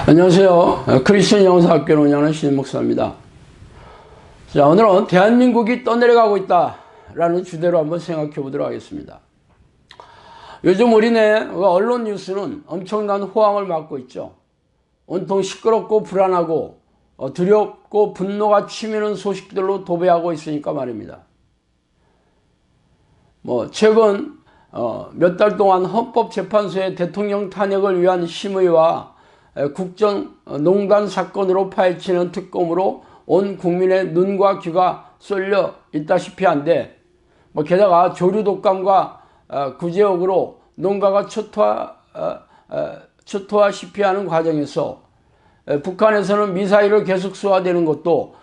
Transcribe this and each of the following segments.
안녕하세요. 크리스천 영사학교를 운영하는 신임 목사입니다. 자, 오늘은 대한민국이 떠내려가고 있다라는 주제로 한번 생각해 보도록 하겠습니다. 요즘 우리네 언론 뉴스는 엄청난 호황을 맞고 있죠. 온통 시끄럽고 불안하고 두렵고 분노가 치미는 소식들로 도배하고 있으니까 말입니다. 최근 몇 달 동안 헌법재판소의 대통령 탄핵을 위한 심의와 국정농단 사건으로 파헤치는 특검으로 온 국민의 눈과 귀가 쏠려 있다시피 한데, 게다가 조류 독감과 구제역으로 농가가 초토화시피 하는 과정에서 북한에서는 미사일을 계속 쏘아대는 것도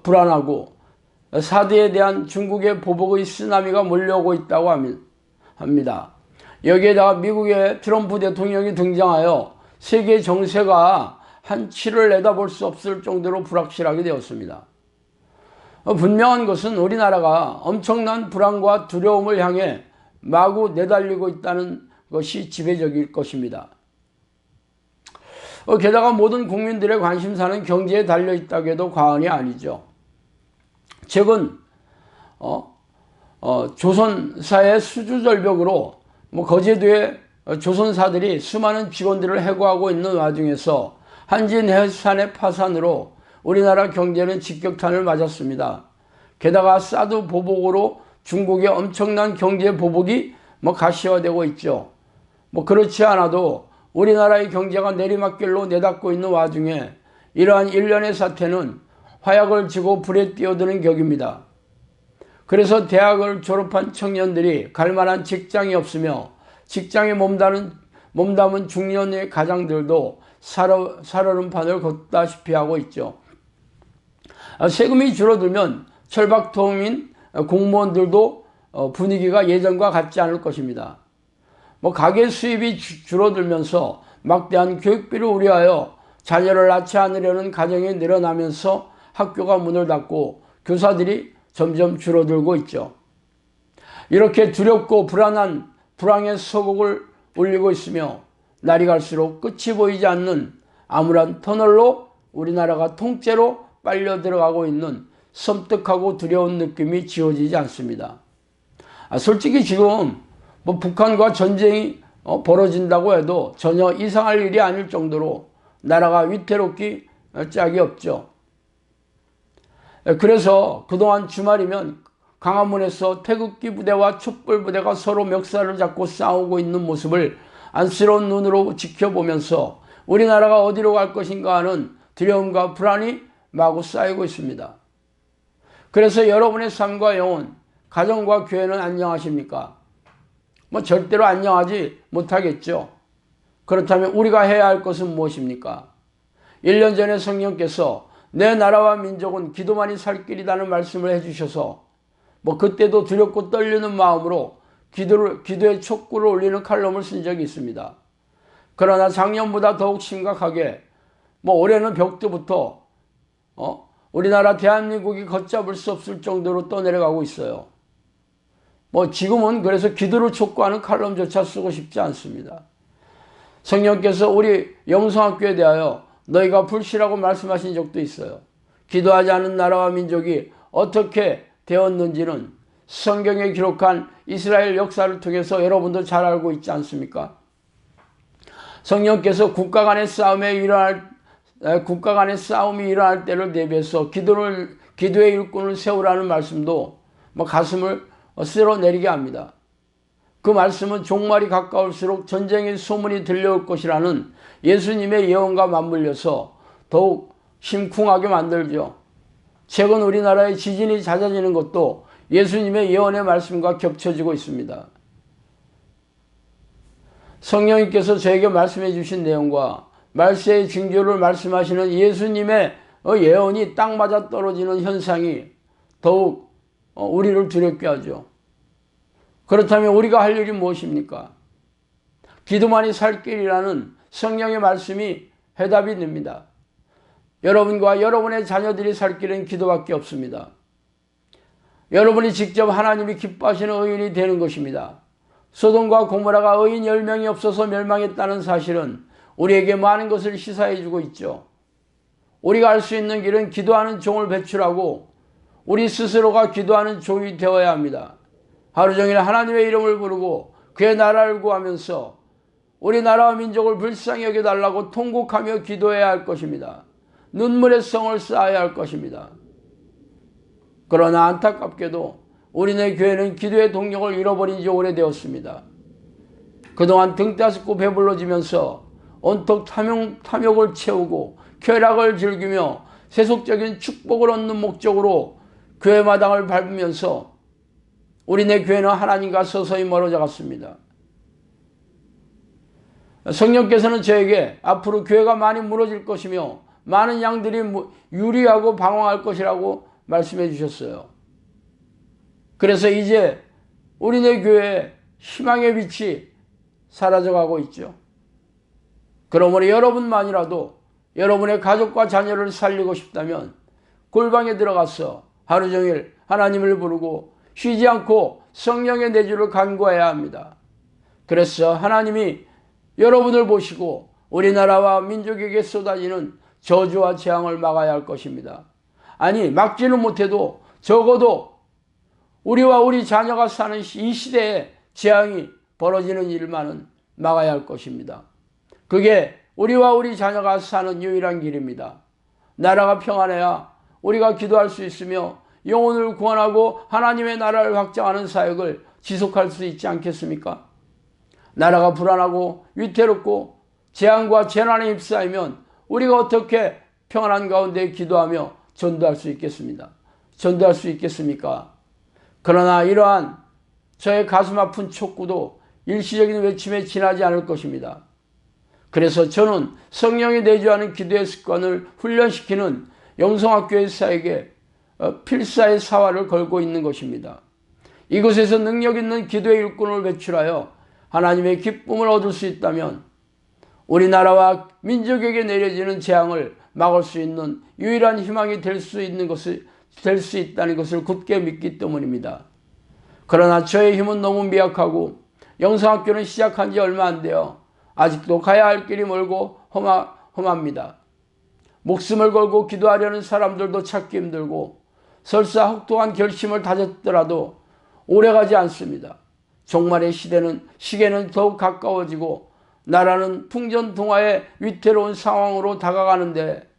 불안하고, 사드에 대한 중국의 보복의 쓰나미가 몰려오고 있다고 합니다. 여기에다가 미국의 트럼프 대통령이 등장하여 세계 정세가 한치를 내다볼 수 없을 정도로 불확실하게 되었습니다. 분명한 것은 우리나라가 엄청난 불안과 두려움을 향해 마구 내달리고 있다는 것이 지배적일 것입니다. 게다가 모든 국민들의 관심사는 경제에 달려있다고 해도 과언이 아니죠. 최근 조선사의 수주절벽으로 거제도에 조선사들이 수많은 직원들을 해고하고 있는 와중에서 한진해산의 파산으로 우리나라 경제는 직격탄을 맞았습니다. 게다가 사드 보복으로 중국의 엄청난 경제 보복이 가시화되고 있죠. 그렇지 않아도 우리나라의 경제가 내리막길로 내닫고 있는 와중에 이러한 일련의 사태는 화약을 쥐고 불에 뛰어드는 격입니다. 그래서 대학을 졸업한 청년들이 갈 만한 직장이 없으며 직장에 몸담은 중년의 가장들도 살얼음판을 걷다시피 하고 있죠. 세금이 줄어들면 철박통인 공무원들도 분위기가 예전과 같지 않을 것입니다. 가계 수입이 줄어들면서 막대한 교육비를 우려하여 자녀를 낳지 않으려는 가정이 늘어나면서 학교가 문을 닫고 교사들이 점점 줄어들고 있죠. 이렇게 두렵고 불안한 불황의 소곡을 울리고 있으며 날이 갈수록 끝이 보이지 않는 암울한 터널로 우리나라가 통째로 빨려 들어가고 있는 섬뜩하고 두려운 느낌이 지워지지 않습니다. 솔직히 지금 북한과 전쟁이 벌어진다고 해도 전혀 이상할 일이 아닐 정도로 나라가 위태롭기 짝이 없죠. 그래서 그동안 주말이면 광화문에서 태극기 부대와 촛불 부대가 서로 멱살을 잡고 싸우고 있는 모습을 안쓰러운 눈으로 지켜보면서 우리나라가 어디로 갈 것인가 하는 두려움과 불안이 마구 쌓이고 있습니다. 그래서 여러분의 삶과 영혼, 가정과 교회는 안녕하십니까? 절대로 안녕하지 못하겠죠. 그렇다면 우리가 해야 할 것은 무엇입니까? 1년 전에 성령께서 내 나라와 민족은 기도만이 살 길이라는 말씀을 해주셔서 그때도 두렵고 떨리는 마음으로 기도의 촉구를 올리는 칼럼을 쓴 적이 있습니다. 그러나 작년보다 더욱 심각하게 올해는 벽두부터 우리나라 대한민국이 걷잡을 수 없을 정도로 떠내려가고 있어요. 지금은 그래서 기도를 촉구하는 칼럼조차 쓰고 싶지 않습니다. 성령께서 우리 영성학교에 대하여 너희가 불씨라고 말씀하신 적도 있어요. 기도하지 않은 나라와 민족이 어떻게 되었는지는 성경에 기록한 이스라엘 역사를 통해서 여러분도 잘 알고 있지 않습니까? 성령께서 국가 간의 싸움이 일어날 때를 대비해서 기도의 일꾼을 세우라는 말씀도 가슴을 쓸어내리게 합니다. 그 말씀은 종말이 가까울수록 전쟁의 소문이 들려올 것이라는 예수님의 예언과 맞물려서 더욱 심쿵하게 만들죠. 최근 우리나라의 지진이 잦아지는 것도 예수님의 예언의 말씀과 겹쳐지고 있습니다. 성령님께서 저에게 말씀해 주신 내용과 말세의 징조를 말씀하시는 예수님의 예언이 딱 맞아 떨어지는 현상이 더욱 우리를 두렵게 하죠. 그렇다면 우리가 할 일이 무엇입니까? 기도만이 살 길이라는 성령의 말씀이 해답이 됩니다. 여러분과 여러분의 자녀들이 살 길은 기도밖에 없습니다. 여러분이 직접 하나님이 기뻐하시는 의인이 되는 것입니다. 소돔과 고모라가 의인 10명이 없어서 멸망했다는 사실은 우리에게 많은 것을 시사해 주고 있죠. 우리가 할 수 있는 길은 기도하는 종을 배출하고 우리 스스로가 기도하는 종이 되어야 합니다. 하루 종일 하나님의 이름을 부르고 그의 나라를 구하면서 우리나라와 민족을 불쌍히 여겨달라고 통곡하며 기도해야 할 것입니다. 눈물의 성을 쌓아야 할 것입니다. 그러나 안타깝게도 우리네 교회는 기도의 동력을 잃어버린 지 오래되었습니다. 그동안 등 따스고 배불러지면서 온통 탐욕을 채우고 쾌락을 즐기며 세속적인 축복을 얻는 목적으로 교회 마당을 밟으면서 우리네 교회는 하나님과 서서히 멀어져 갔습니다. 성령께서는 저에게 앞으로 교회가 많이 무너질 것이며 많은 양들이 유리하고 방황할 것이라고 말씀해 주셨어요. 그래서 이제 우리네 교회의 희망의 빛이 사라져가고 있죠. 그러므로 여러분만이라도 여러분의 가족과 자녀를 살리고 싶다면 골방에 들어가서 하루 종일 하나님을 부르고 쉬지 않고 성령의 내주를 간구해야 합니다. 그래서 하나님이 여러분을 보시고 우리나라와 민족에게 쏟아지는 저주와 재앙을 막아야 할 것입니다. 아니, 막지는 못해도 적어도 우리와 우리 자녀가 사는 이 시대에 재앙이 벌어지는 일만은 막아야 할 것입니다. 그게 우리와 우리 자녀가 사는 유일한 길입니다. 나라가 평안해야 우리가 기도할 수 있으며 영혼을 구원하고 하나님의 나라를 확장하는 사역을 지속할 수 있지 않겠습니까? 나라가 불안하고 위태롭고 재앙과 재난에 휩싸이면 우리가 어떻게 평안한 가운데 기도하며 전도할 수 있겠습니다. 전도할 수 있겠습니까? 그러나 이러한 저의 가슴 아픈 촉구도 일시적인 외침에 지나지 않을 것입니다. 그래서 저는 성령이 내주하는 기도의 습관을 훈련시키는 영성학교의 사역에 필사의 사활을 걸고 있는 것입니다. 이곳에서 능력 있는 기도의 일꾼을 배출하여 하나님의 기쁨을 얻을 수 있다면 우리나라와 민족에게 내려지는 재앙을 막을 수 있는 유일한 희망이 될 수 있다는 것을 굳게 믿기 때문입니다. 그러나 저의 힘은 너무 미약하고 영성학교는 시작한 지 얼마 안 되어 아직도 가야 할 길이 멀고 험합니다. 목숨을 걸고 기도하려는 사람들도 찾기 힘들고 설사 혹독한 결심을 다졌더라도 오래가지 않습니다. 종말의 시계는 더욱 가까워지고 나라는 풍전등화의 위태로운 상황으로 다가가는데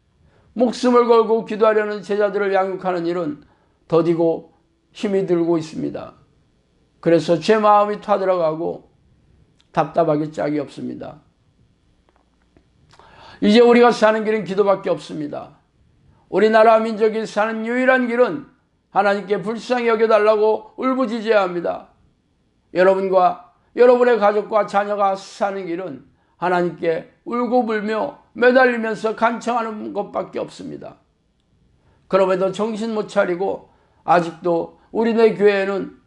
목숨을 걸고 기도하려는 제자들을 양육하는 일은 더디고 힘이 들고 있습니다. 그래서 제 마음이 타들어가고 답답하기 짝이 없습니다. 이제 우리가 사는 길은 기도밖에 없습니다. 우리나라 민족이 사는 유일한 길은 하나님께 불쌍히 여겨달라고 울부짖어야 합니다. 여러분과 여러분의 가족과 자녀가 사는 길은 하나님께 울고불며 매달리면서 간청하는 것밖에 없습니다. 그럼에도 정신 못 차리고 아직도 우리네 교회는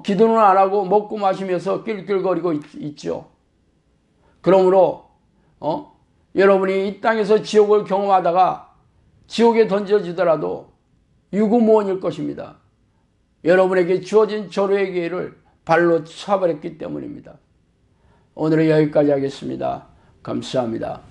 기도는 안 하고 먹고 마시면서 낄낄거리고 있죠. 그러므로 여러분이 이 땅에서 지옥을 경험하다가 지옥에 던져지더라도 유구무원일 것입니다. 여러분에게 주어진 조로의 기회를 발로 차버렸기 때문입니다. 오늘은 여기까지 하겠습니다. 감사합니다.